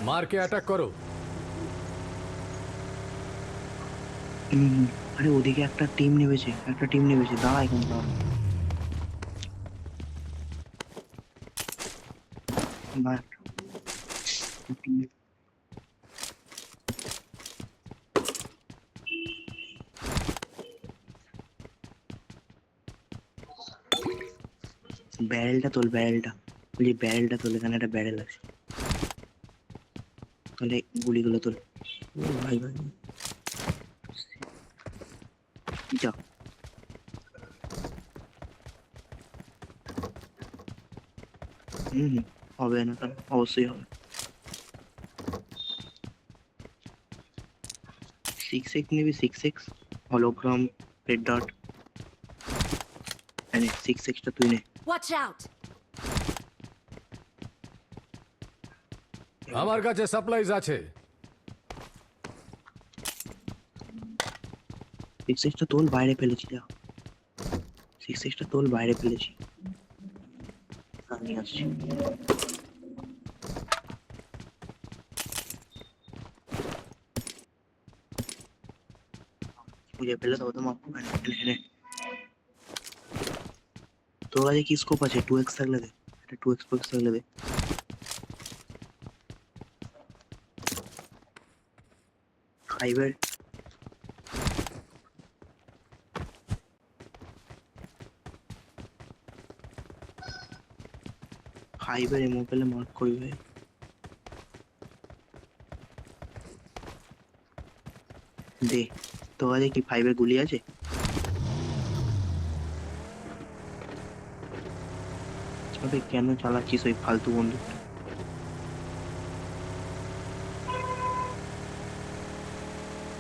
মারকে attack করো। আরে ওদিকে একটা টিম নেমেছে, দাঁড়া এখানে দাঁড়া। মার। ব্যারেলটা তোল, ব্যারেলটা তোল, এখানে একটা ব্যারেল আছে। তাহলে গুলিগুলো তোল। ও ভাই ভাই, যা। হুম, হবে না কেন, অবশ্যই হবে। 6x নিবি, 6x হলোগ্রাম রেড ডট। আরে 6x টা তুই নে। Watch out! আমার কাছে সাপ্লাইজ আছে। 6x টা তোল, বাইরে ফেলেছি, যা। 6x টা তোল, বাইরে ফেলেছি। আমি আসছি। খুঁজে পেলে তবে তো মাপ এনে এনে। তোর কাছে কি স্কোপ আছে? 2x থাকলে দে, একটা 2x থাকলে দে। ফাইবার ফাইবার এমো পেলে মার্ক করবি ভাই। দে, তোর কাছে কি ফাইবার গুলি আছে? আবে কেন চালাচ্ছিস ওই ফালতু বন্দুকটা?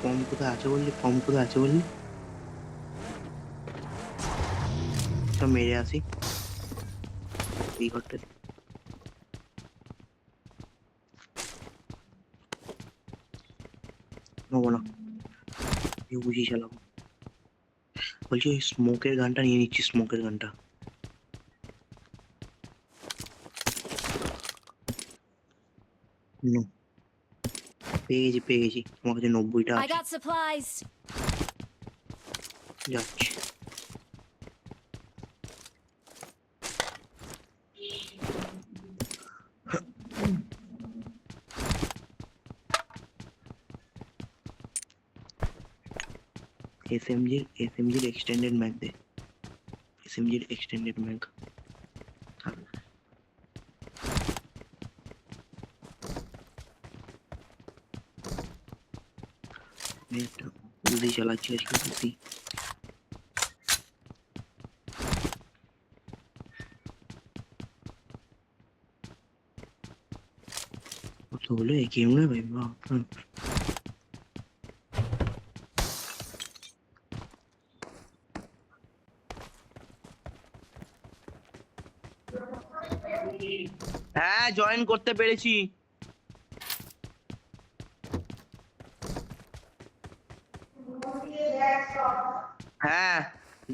কম কোথায় আছে বললি? সব মেরে আসি এই ঘরটাতে। নেবো না, বুঝিয়ে চালাবো। বলছি ওই স্মোকের গানটা নিয়ে নিচ্ছি, স্মোকের গানটা। নো, পেয়ে গেছি, আমার কাছে 90টা I আছে। got supplies. যাচ্ছি। এসএমজির এক্সটেন্ডেড ম্যাগ দে, এসএমজির এক্সটেন্ডেড ম্যাগ। আমি একটা উজি চালাচ্ছি আজকে, উজি। কত হলো এই গেম না ভাই, বাপ রে। হ্যাঁ, জয়েন করতে পেরেছি। হ্যাঁ,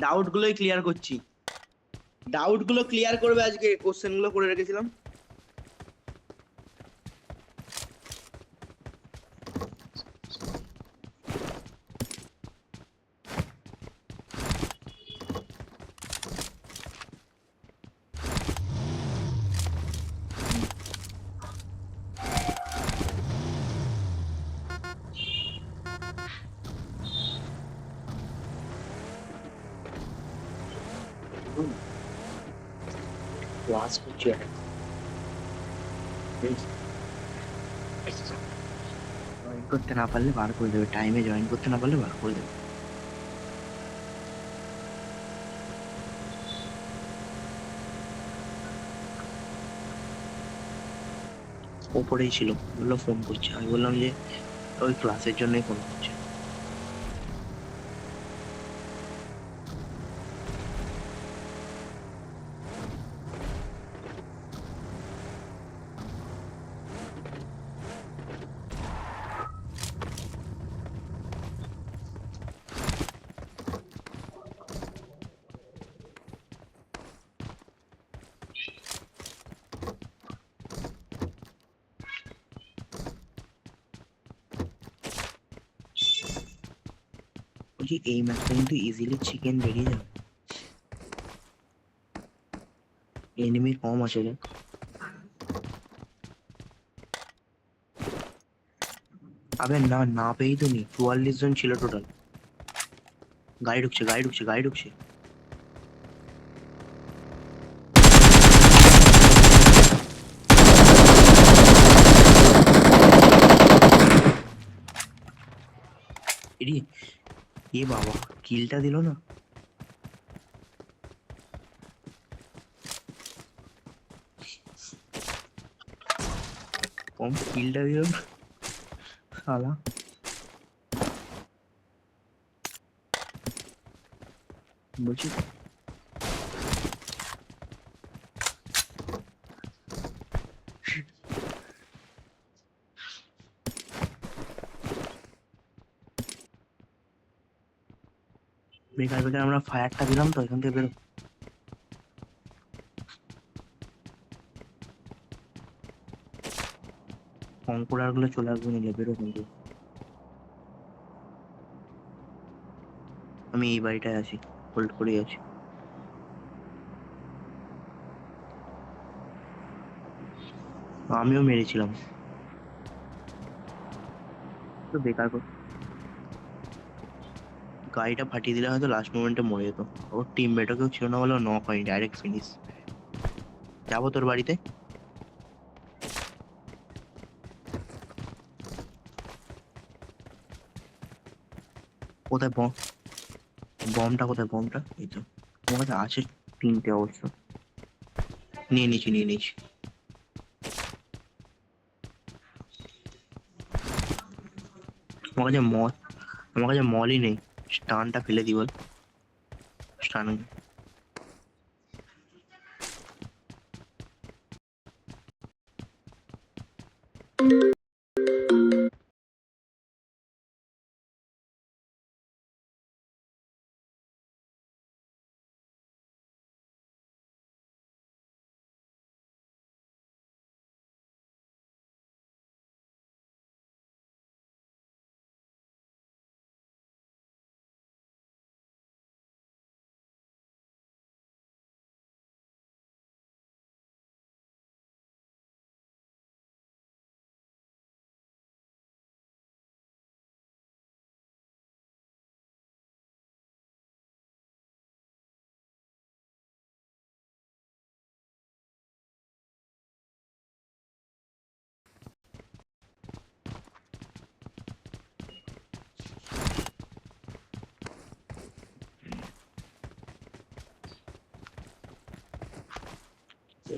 ডাউট গুলোই ক্লিয়ার করছি। ডাউট গুলো ক্লিয়ার করবে আজকে, কোশ্চেন গুলো করে রেখেছিলাম। ক্লাস করছি এখন। জয়েন করতে না পারলে বার করে দেবে, টাইমে জয়েন করতে না পারলে বার করে দেবে। ওপরেই ছিল, বললো ফোন করছে, আমি বললাম যে ওই ক্লাসের জন্যই ফোন করছে। বলছি এই ম্যাচটা কিন্তু ইজিলি চিকেন বেরিয়ে যাবে, এনিমি কম আছে রে। আবে না, না পেয়েই তো নি, 44 জন ছিল টোটাল। গাড়ি ঢুকছে, গাড়ি ঢুকছে, গাড়ি ঢুকছে। এডি, এ বাবা, কিলটা দিল না। কম কিলটা দিল না শালা। বলছি বেকার বেকার আমরা ফায়ারটা দিলাম তো, এখান থেকে বেরো। কঙ্কুড়ার গুলো চলে আসবে, নিলে বেরো কিন্তু। আমি এই বাড়িটায় আছি, হোল্ড করেই আছি। আমিও মেরেছিলাম তো, বেকার গাড়িটা ফাটিয়ে দিলে হয়তো লাস্ট মোমেন্টে মরে যেত। ওর টিমমেটও কেউ ছিল না বলে নক হয়নি, ডাইরেক্ট ফিনিশ। যাবো তোর বাড়িতে। কোথায় বম? বমটা কোথায়? বমটা এই তো আমার কাছে আছে, 3টে অবশ্য। নিয়ে নিচ্ছি, নিয়ে নিচ্ছি। আমার কাছে মল, আমার কাছে মলই নেই। স্টানটা ফেলে দিই বল। স্টান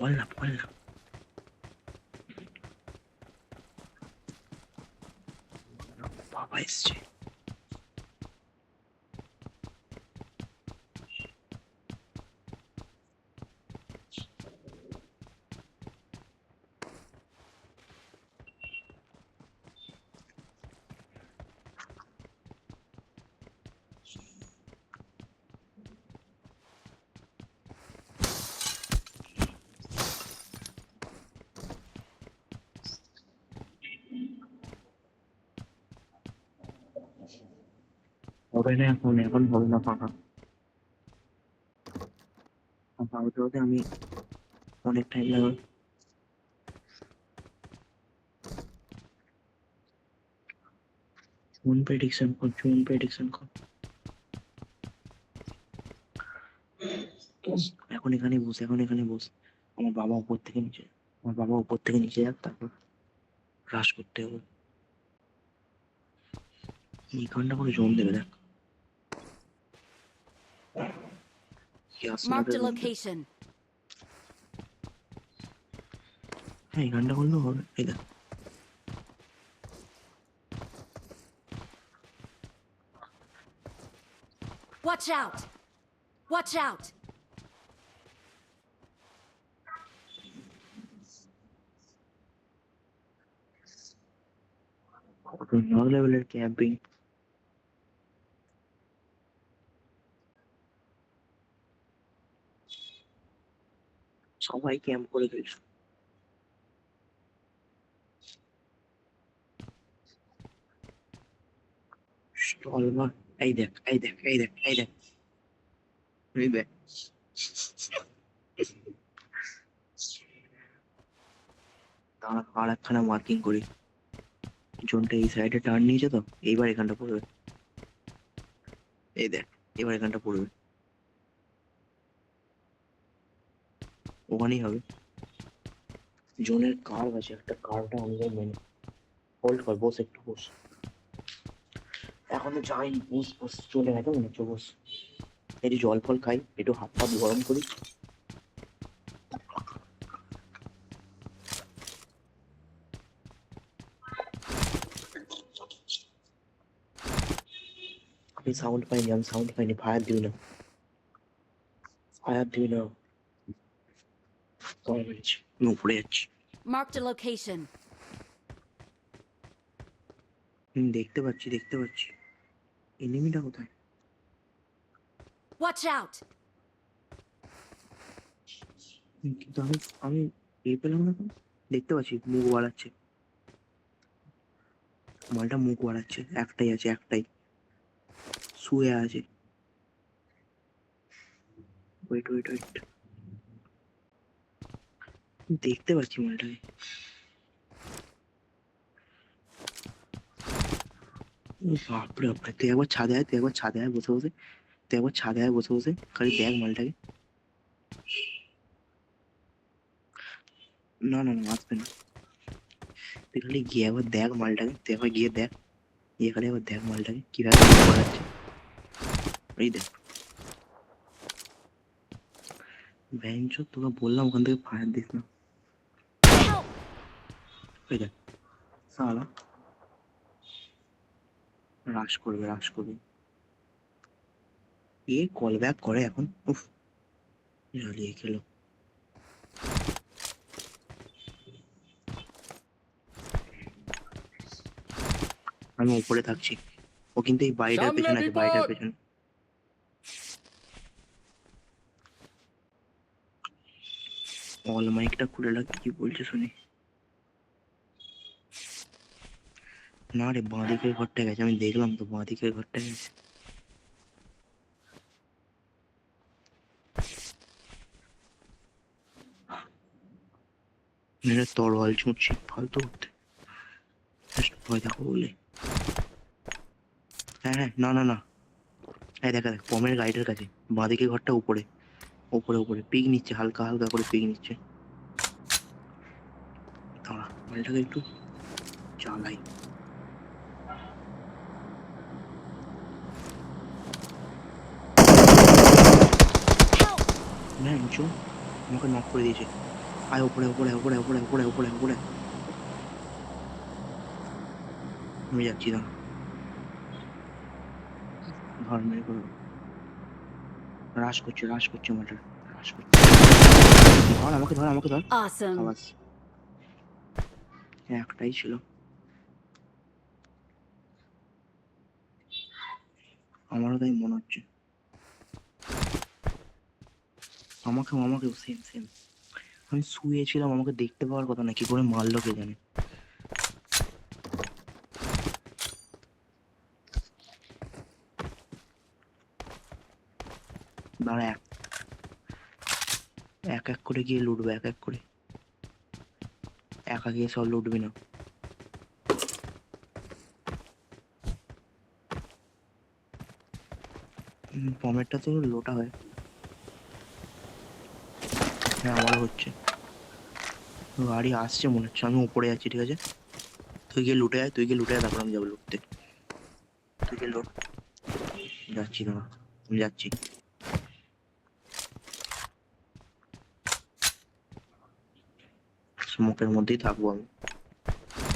বললাম, বললাম। বাবা এসছে। হবে না এখন, এখন হবে না ফাঁকা। ফাঁকা হতে হতে আমি অনেক টাইম লাগবে। জুন প্রেডিকশন কর, জুন প্রেডিকশন কর। এখন এখানে বস, এখন এখানে বস। আমার বাবা উপর থেকে নিচে, আমার বাবা উপর থেকে নিচে যাক, তারপর রাশ করতে হবে। এই ঘন্টা করে জোন দেবে দেখ। Marked a location. হ্যাঁ, এই গানটা করলেও হবে, এই দেখ। Watch out! Watch out! অন্য লেভেলের ক্যাম্পিং। সবাই ক্যাম্প করে ফেলছে। স্টল মার, এই দেখ এই দেখ এই দেখ এই দেখ এই দেখ দাঁড়া আর একখানা মার্কিং করি। জোনটা এই সাইডে টার্ন নিয়েছে তো, এইবার এখানটা পড়বে। এই দেখ, এবার এখানটা পড়বে, ওখানেই হবে। জোনের কার্ভ আছে, একটা কার্ভটা আমাদের মেনে হোল্ড কর, বস একটু বস। এখনো যাইনি, বস বস, চলে গেছে মনে হচ্ছে, বস। একটু জল ফল খাই, একটু হাত পা গরম করি। আমি সাউন্ড পাইনি, আমি সাউন্ড পাইনি। ফায়ার দিবি না, ফায়ার দিবি না। কল মেরেছি, আমি উপরে যাচ্ছি। Marked a location. দেখতে পাচ্ছি, দেখতে পাচ্ছি। এনিমিটা কোথায়? Watch out! কিন্তু আমি আমি এ পেলাম না কেন? দেখতে পাচ্ছি মুখ বাড়াচ্ছে, মালটা মুখ বাড়াচ্ছে। একটাই আছে, একটাই শুয়ে আছে। ওয়েট ওয়েট ওয়েট, দেখতে পাচ্ছি মালটাকে। বাপরে বাপরে, তুই একবার ছাদে আয়, তুই একবার ছাদে আয় বসে বসে, তুই একবার ছাদে আয় বসে বসে, খালি দেখ মালটাকে। না না না, আসবে না। তুই খালি গিয়ে একবার দেখ মালটাকে, তুই একবার গিয়ে দেখ, গিয়ে খালি একবার দেখ মালটাকে কিভাবে মুখ বাড়াচ্ছে। এই দেখ বেঞ্চ, তোকে বললাম ওখান থেকে ফায়ার দিস না। Help! এই দেখ সালা, রাশ করবে, রাশ করবে। এ কল ব্যাক করে এখন, উফ, জ্বালিয়ে খেলো। আমি উপরে থাকছি, ও কিন্তু এই বাড়িটার সামনে পেছনে আছে, বাড়িটার বিপদ! পেছনে। অল মাইকটা খুলে রাখ, কি বলছে শুনি। না রে, বাঁ দিকের ঘরটা গেছে, আমি দেখলাম তো, বাঁ দিকের ঘরটা গেছে। মেরে তরোয়াল ছুঁড়ছি ফালতু করতে, জাস্ট ভয় দেখো বলে। হ্যাঁ হ্যাঁ, না না না, এই দেখা দেখ পমের গাড়িটার কাছে, বাঁ দিকের ঘরটা উপরে, উপরে উপরে পিক নিচ্ছে, হালকা হালকা করে পিক নিচ্ছে। দাঁড়া, মালটাকে একটু চালাই। Help! বেঞ্চ, আমাকে নক করে দিয়েছে। আয় উপরে উপরে উপরে উপরে উপরে উপরে উপরে, আমি যাচ্ছি। দাঁড়া, ধর মেরে করে রাশ করছে, রাশ করছে মালটা, রাশ করছে। ধর আমাকে, ধর আমাকে, ধর। Awesome. আওয়াজ একটাই ছিল, আমারও তাই মনে হচ্ছে। আমাকেও, আমাকেও সেম সেম। আমি শুয়েছিলাম, আমাকে দেখতে পাওয়ার কথা না, কি করে মারলো কে জানে। দাঁড়া, এক এক এক করে গিয়ে লুটবে, এক এক করে, একা গিয়ে সব লুটবি না। পমেরটা তো লোটা হয়। হ্যাঁ, আমারও হচ্ছে। গাড়ি আসছে মনে হচ্ছে, আমি উপরে যাচ্ছি, ঠিক আছে। তুই গিয়ে লুটে আয়, তুই গিয়ে লুটে আয়, তারপর আমি যাবো লুটতে। তুই গিয়ে লুট। যাচ্ছি, দাঁড়া, আমি যাচ্ছি। স্মোকের মধ্যেই থাকবো আমি,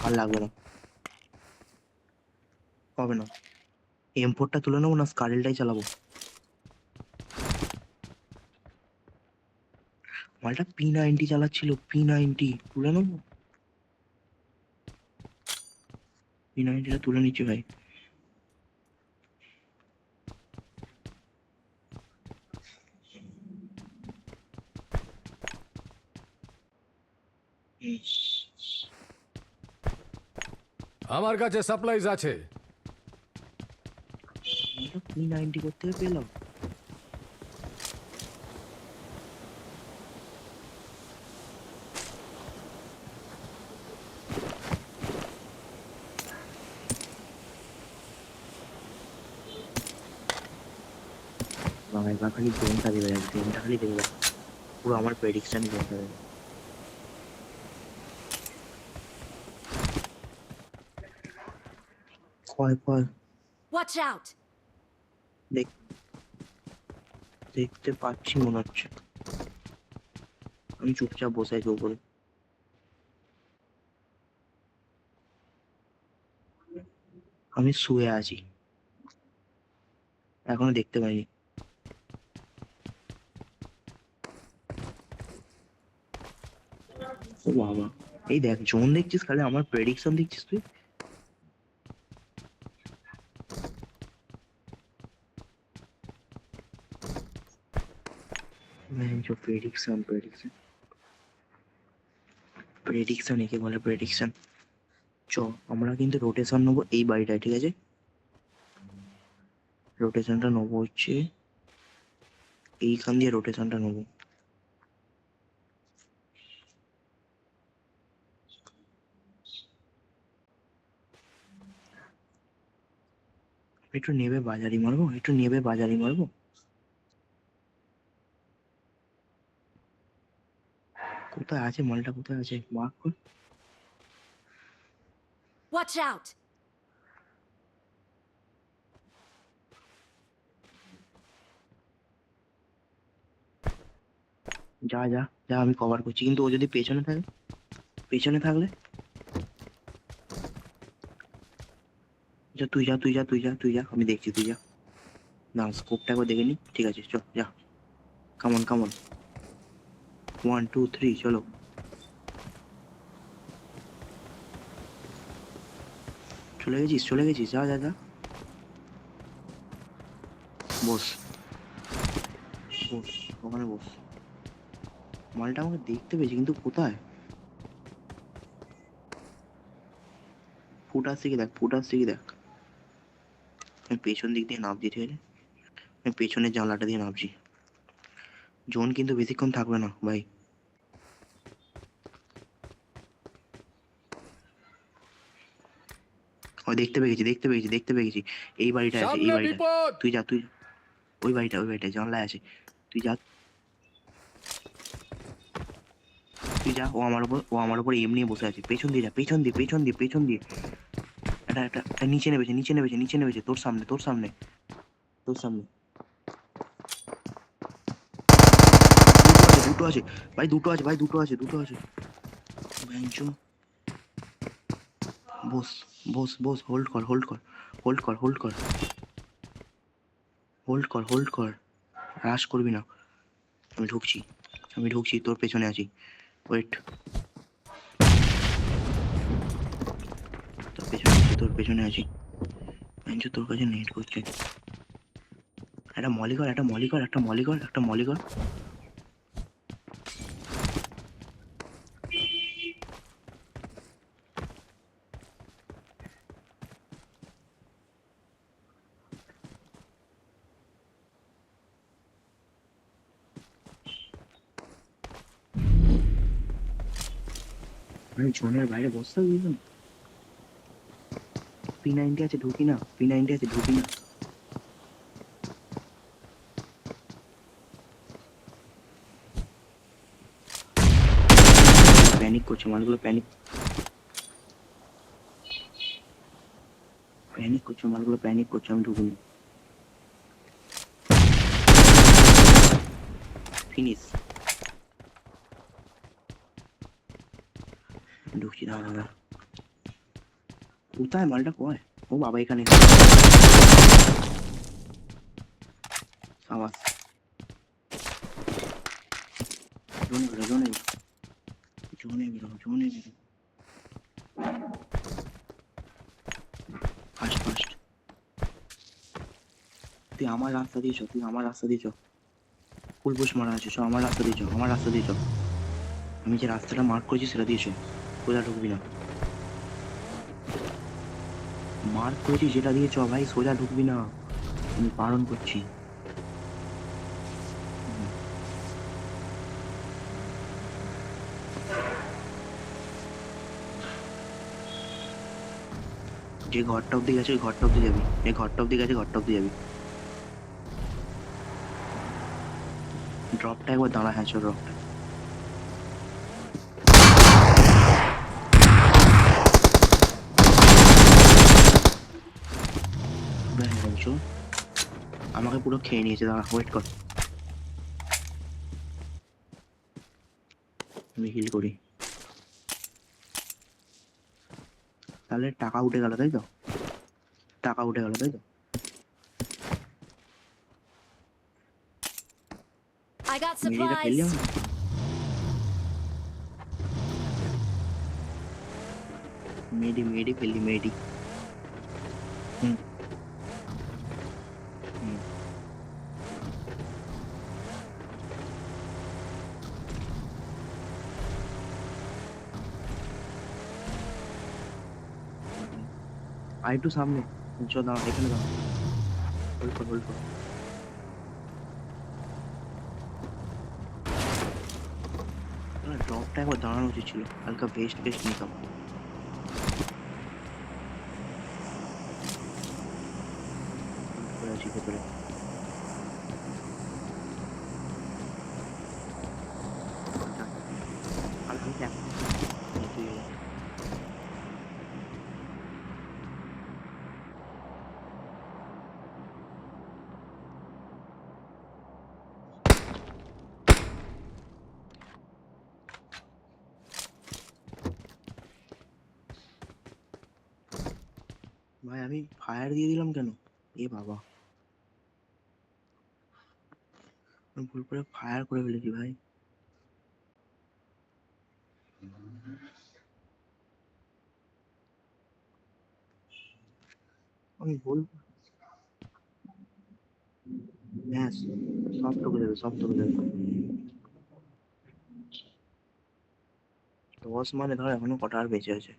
আর লাগবে না, হবে না। M4টা তুলে নেবো না স্কারেলটাই চালাবো? মালটা P90 চালাচ্ছিল, P90 তুলে নেবো, P90টা তুলে নিচ্ছি ভাই। আমার কাছে সাপ্লাইজ আছে। P90 করতে পেলাম। বাবা এবার খালি জোনটা দেবে, জোনটা খালি দেবে, পুরো আমার প্রেডিকশন জোনটা দেবে। কয় কয় Watch out! দেখ, দেখতে পাচ্ছি মনে হচ্ছে। আমি চুপচাপ বসে আছি উপরে। আমি শুয়ে আছি, এখনো দেখতে পাইনি। ও বাবা, এই দেখ জোন দেখছিস, খালি আমার প্রেডিকশন দেখছিস তুই। প্রেডিকশন প্রেডিকশন প্রেডিকশন একে বলে প্রেডিকশন। চ, আমরা কিন্তু রোটেশন নেবো এই বাড়িটায়, ঠিক আছে? রোটেশনটা নেবো হচ্ছে এইখান দিয়ে, রোটেশনটা নেবো। একটু নেবে বাজারি মারবো, একটু নেবে বাজারি মারবো। কোথায় আছে মালটা, কোথায় আছে মার্ক কর। Watch out! যা যা যা, আমি কভার করছি, কিন্তু ও যদি পেছনে থাকে, পেছনে থাকলে যা, তুই যা তুই যা তুই যা তুই যা, আমি দেখছি, তুই যা। না স্কোপটা একবার দেখে নি, ঠিক আছে চল যা। কামন কামন, 1 2 3 চলো। চলে গেছিস, চলে গেছিস, যা যা যা, বস বস, ওখানে বস। মালটা আমাকে দেখতে পেয়েছে, কিন্তু কোথায়? ফুট আসছে কি দেখ, ফুট আসছে কি দেখ। আমি পেছন দিক দিয়ে নামছি, ঠিক আছে? আমি পেছনের জানলাটা দিয়ে নামছি। জোন কিন্তু বেশিক্ষণ থাকবে না ভাই। ও দেখতে পেয়ে গেছি, দেখতে পেয়ে গেছি, দেখতে পেয়ে গেছি। এই বাড়িটা আছে, এই সামনে বাড়িটা। বিপদ! তুই যা, তুই ওই বাড়িটা, ওই বাড়িটা জানলায় আছে। তুই যা, তুই যা। ও আমার উপর এমনি বসে আছে। পেছন দিয়ে যা, পেছন দিয়ে, পেছন দিয়ে, পেছন দিয়ে। এটা নিচে নেমেছে, নিচে নেমেছে, নিচে নেমেছে, তোর সামনে, তোর সামনে, তোর সামনে। দুটো আছে ভাই, দুটো আছে ভাই, দুটো আছে, দুটো আছে। বেঞ্চো, বস বস বস, হোল্ড কর, হোল্ড কর, হোল্ড কর, হোল্ড কর, হোল্ড কর, হোল্ড কর, রাশ করবি না। আমি ঢুকছি, আমি ঢুকছি, তোর পেছনে আছি। ওয়েট, তোর পেছনে আছি, তোর পেছনে আছি। বেঞ্চো, তোর কাছে নেট করছে। একটা মলিকর, একটা মলিকর, একটা মলিকর, একটা মলিকর। আমি জোনের বাইরে বসতে দিলাম। P90 আছে, ঢুকি না, P90 আছে, ঢুকি না। প্যানিক করছে মালগুলো, প্যানিক, প্যানিক করছে মালগুলো, প্যানিক করছে। আমি ঢুকিনি। ফিনিশ। ঢুকছি, দাঁড়া দাঁড়া। কোথায় মালটা, কয়? ও বাবা, এখানে। আওয়াজ, জোনে বেরো, জোনে বেরো, জোনে বেরো, জোনে বেরো। Fast fast. তুই আমার রাস্তা দিয়েছ, তুই আমার রাস্তা দিয়েছ। ফুল পুশ মারা আছে, চ আমার রাস্তা দিয়েছ, আমার রাস্তা দিয়েছ। আমি যে রাস্তাটা মার্ক করেছি সেটা দিয়েছ। কোথায় ঢুকবি না, মার্ক করেছি যেটা দিয়েছ ভাই, সোজা ঢুকবি না। আমি বারণ করছি। যে ঘরটা অব্দি গেছে ওই ঘরটা অব্দি যাবি, এই ঘরটা অব্দি গেছে ঘরটা অব্দি যাবি। ড্রপটা একবার দাঁড়া, হ্যাঁ চল ড্রপটা। চল, আমাকে পুরো খেয়ে নিয়েছে, দাঁড়া ওয়েট কর, আমি হিল করি। তাহলে টাকা উঠে গেল তাই তো, টাকা উঠে গেল তাই তো। I got মেডিটা ফেললি supplies. আমাকে, মেডি মেডি ফেললি মেডি। হুম হুম। আর একটু সামনে, চল দাঁড়া এখানে দাঁড়া, হোল্ড কর হোল্ড কর। ড্রপটা একবার দাঁড়ানো উচিত ছিল, হালকা ভেস্ট ভেস্ট নিতাম। আছি ভেতরে। আর আমি দেখ, তুই ভাই আমি ফায়ার দিয়ে দিলাম কেন? এ বাবা, আমি ভুল করে ফায়ার করে ফেলেছি ভাই। আমি ভুল, হ্যাঁ সব ঢুকে যাবে, সব ঢুকে যাবে। 10 মানে ধর এখনো কটা আর বেঁচে আছে।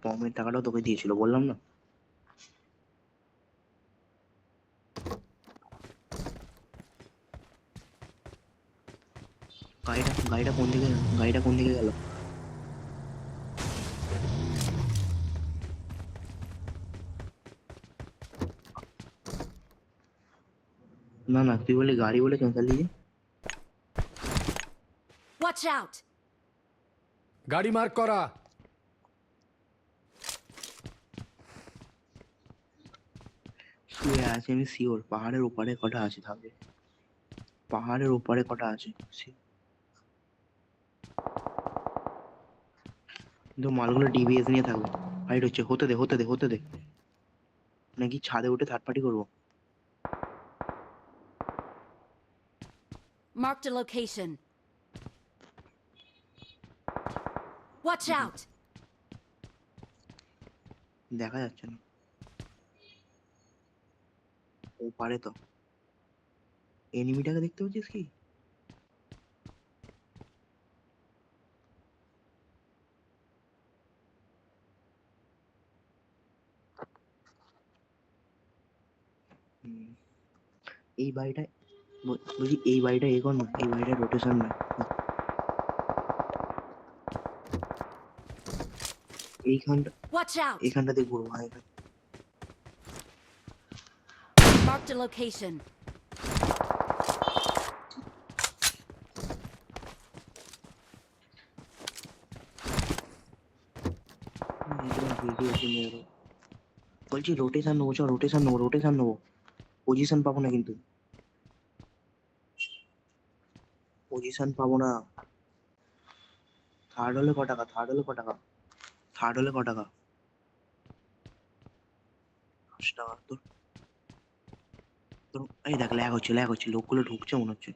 পমের টাকাটাও তোকে দিয়েছিল বললাম না। গাড়িটা গাড়িটা কোন দিকে, গাড়িটা কোন দিকে গেল? না না, তুই বলে গাড়ি বলে চৌতাল্লিশ। Watch out. গাড়ি মার্ক করা। শুয়ে আছে আমি শিওর, পাহাড়ের ওপারে কটা আছে থাকবে, পাহাড়ের ওপারে কটা আছে কিন্তু মালগুলো ডিভিএস নিয়ে থাকবে। হাইট হচ্ছে, হতে দে হতে দে হতে দে, নাকি ছাদে উঠে থার্ড পার্টি করবো। Marked a location. Watch out. দেখা যাচ্ছে না, ও পারে তো। এনিমিটাকে দেখতে পাচ্ছিস কি? হুম, এই বাড়িটায় বলছি, এই বাড়িটা এ কর না, এই বাড়িটা রোটেশন না, এইখানটা, Watch out. এইখানটাতে ঘুরবো। হ্যাঁ Marked a location. বলছি রোটেশন নেবো, চল রোটেশন নেবো, রোটেশন নেবো, পজিশন পাবো না কিন্তু, পজিশন পাবো না। থার্ড হলে ক টাকা, থার্ড হলে ক টাকা, থার্ড হলে ক টাকা? 10 টাকা। তোর তোর এই দেখ, ল্যাগ হচ্ছে ল্যাগ হচ্ছে, লোকগুলো ঢুকছে মনে হচ্ছে।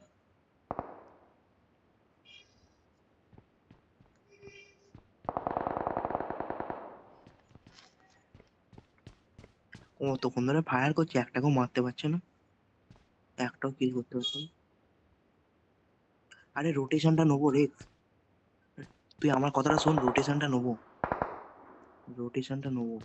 ও তখন ধরে ফায়ার করছে, একটাকেও মারতে পারছে না, একটাও কিল করতে পারছে না। আরে রোটেশনটা নেবো রে, তুই আমার কথাটা শোন, রোটেশনটা নেবো। রোটেশনটা নেবো।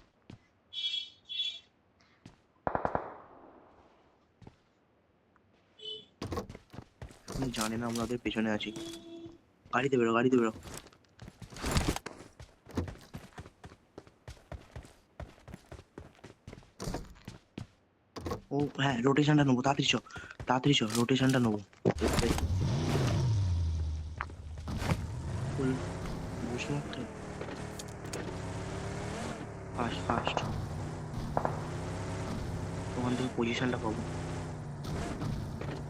আপনি জানে না আমরা ওদের পেছনে আছি। গাড়িতে বেরো, গাড়িতে বেরো। ও হ্যাঁ, রোটেশনটা নেবো, তাড়াতাড়ি চ, তাড়াতাড়ি চ, রোটেশনটা নেবো। ফুল বসে রাখতে ফাস্ট ফাস্ট, ওখান থেকে পজিশনটা পাবো।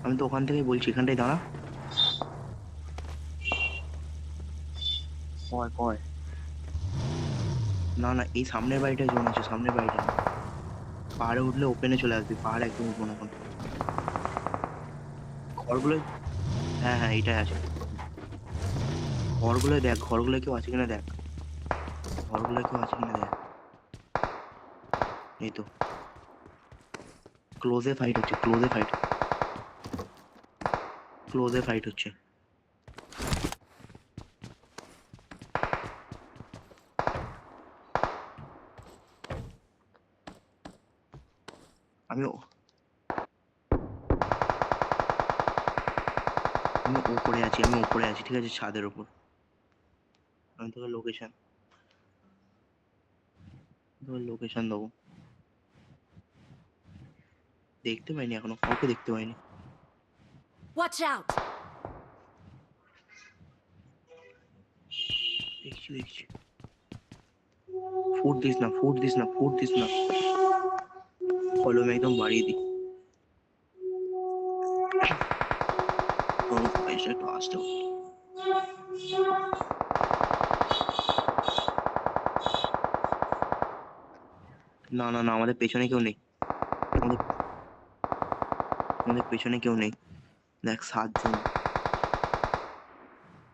আমি তো ওখান থেকেই বলছি, এখানটায় দাঁড়া। কয় কয় না না, এই সামনের বাড়িটায় জোন আছে, সামনের বাড়িটা। পাহাড়ে উঠলে ওপেনে চলে আসবি, পাহাড়ে একদম উঠবো না এখন। ঘরগুলো, হ্যাঁ হ্যাঁ এইটাই আছে। ঘরগুলো দেখ, ঘরগুলো কেউ আছে কিনা দেখ, ঘরগুলো কেউ আছে কিনা দেখ। এই তো ক্লোজে ফাইট হচ্ছে, ক্লোজে ফাইট, ক্লোজে ফাইট হচ্ছে। আমি আমি ওপরে আছি, আমি ওপরে আছি, ঠিক আছে, ছাদের ওপর। আমি তোকে লোকেশন দেবো। দেখতে পাইনি এখনো, কাউকে দেখতে পাইনি। Watch out! দেখছি দেখছি। ফুট দিস না, ফুট দিস না, ফুট দিস না। ভলিউম একদম বাড়িয়ে দি। ভয়েসটা একটু আসতে হবে। না না না, আমাদের পেছনে কেউ নেই, আমাদের আমাদের পেছনে কেউ নেই। দেখ 7 জন।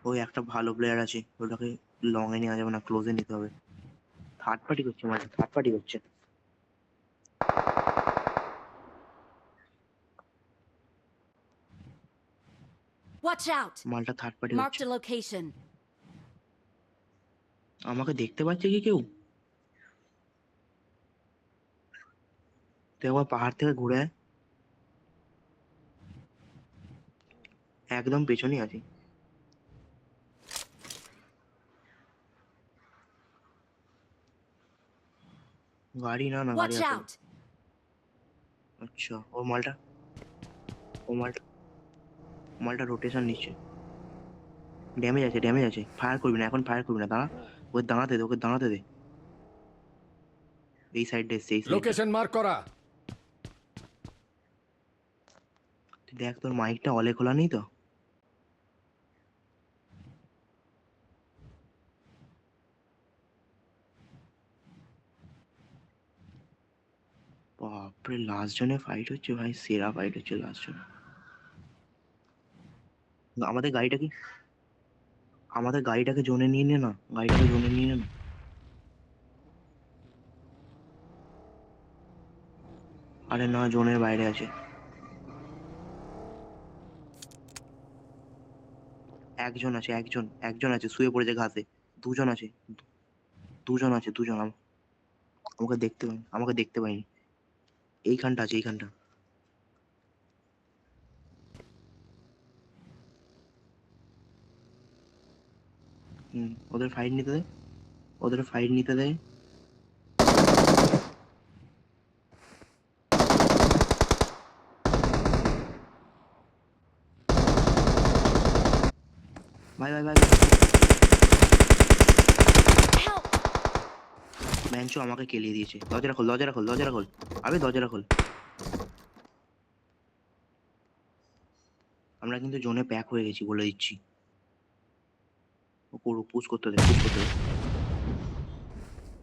ওই একটা ভালো প্লেয়ার আছে, ওটাকে লং এ নেওয়া যাবে না, ক্লোজে নিতে হবে। থার্ড পার্টি করছে, মানে থার্ড পার্টি করছে। Watch out! মালটা থার্ড পার্টি Marked করছে। a location. আমাকে দেখতে পাচ্ছে কি কেউ? তুই একবার পাহাড় থেকে ঘুরে আয়। একদম পেছনেই আছি। গাড়ি না না, গাড়ি Watch আসবে। out! আচ্ছা, ও মালটা, ও মালটা, মালটা রোটেশন নিচ্ছে। ড্যামেজ আছে, ড্যামেজ আছে। ফায়ার করবি না এখন, ফায়ার করবি না, দাঁড়া। ওকে দাঁড়াতে দে, ওকে দাঁড়াতে দে। এই সাইডে এসছে, এই সাইডে। লোকেশন মার্ক করা। তুই দেখ, তোর মাইকটা অলে খোলা নেই তো? বাপরে, লাস্ট জনে ফাইট হচ্ছে ভাই, সেরা ফাইট হচ্ছে লাস্ট জনে। আমাদের গাড়িটা কি, আমাদের গাড়িটাকে জোনে নিয়ে নে না, গাড়িটাকে জোনে নিয়ে নে না। আরে না, জোনের বাইরে আছে। একজন আছে, একজন একজন আছে, শুয়ে পড়েছে ঘাসে। দুজন আছে, দুজন আছে, দুজন। আমাকে দেখতে পাইনি, আমাকে দেখতে পাইনি। এইখানটা আছে, এইখানটা। ওদের ফাইট নিতে দে, ওদের ফাইট নিতে দে। ভাই ভাই ভাই, Help! ম্যানচো আমাকে কেলিয়ে দিয়েছে। দরজাটা খোল, দরজাটা খোল, দরজাটা খোল। আবে দরজাটা খোল। আমরা কিন্তু জোনে প্যাক হয়ে গেছি, বলে দিচ্ছি। ও পুরো পুশ করতে দে, পুশ করতে দে।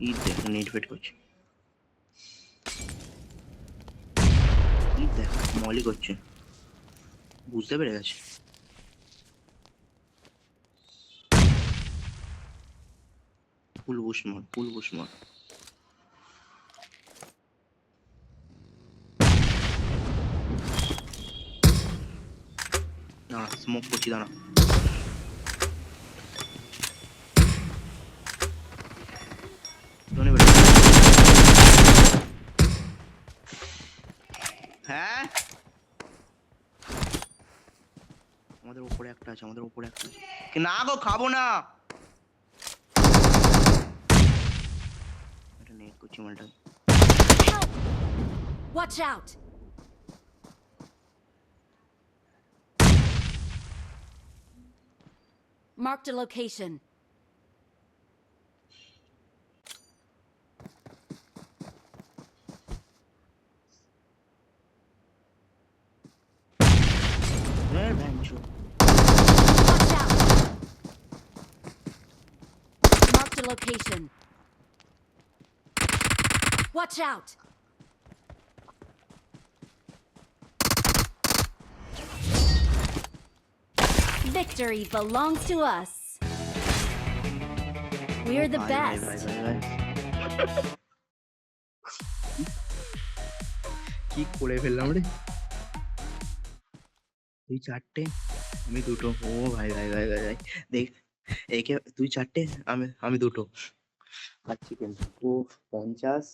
ঈদ দেখ, নেট ফেট করছে। ঈদ দেখ, মলি করছে। বুঝতে পেরে গেছে। ফুল বুশ মার, ফুল বুশ মার। দাঁড়া, স্মোক করছি, দাঁড়া। জোনে হ্যাঁ আমাদের উপরে একটা আছে, আমাদের উপরে একটা আছে। না গো খাবো না, এটা নেট করছি মালটা। Help! Watch out! Marked a location. ভ্যানচো Watch out! Marked a location. Watch out! Victory belongs to us. We're the best. কি করে ফেললাম রে, তুই চারটে আমি দুটো, ও ভাই ভাই ভাই ভাই ভাই দেখ, একে তুই চারটে আমি দুটো, আর চিকেন ও 50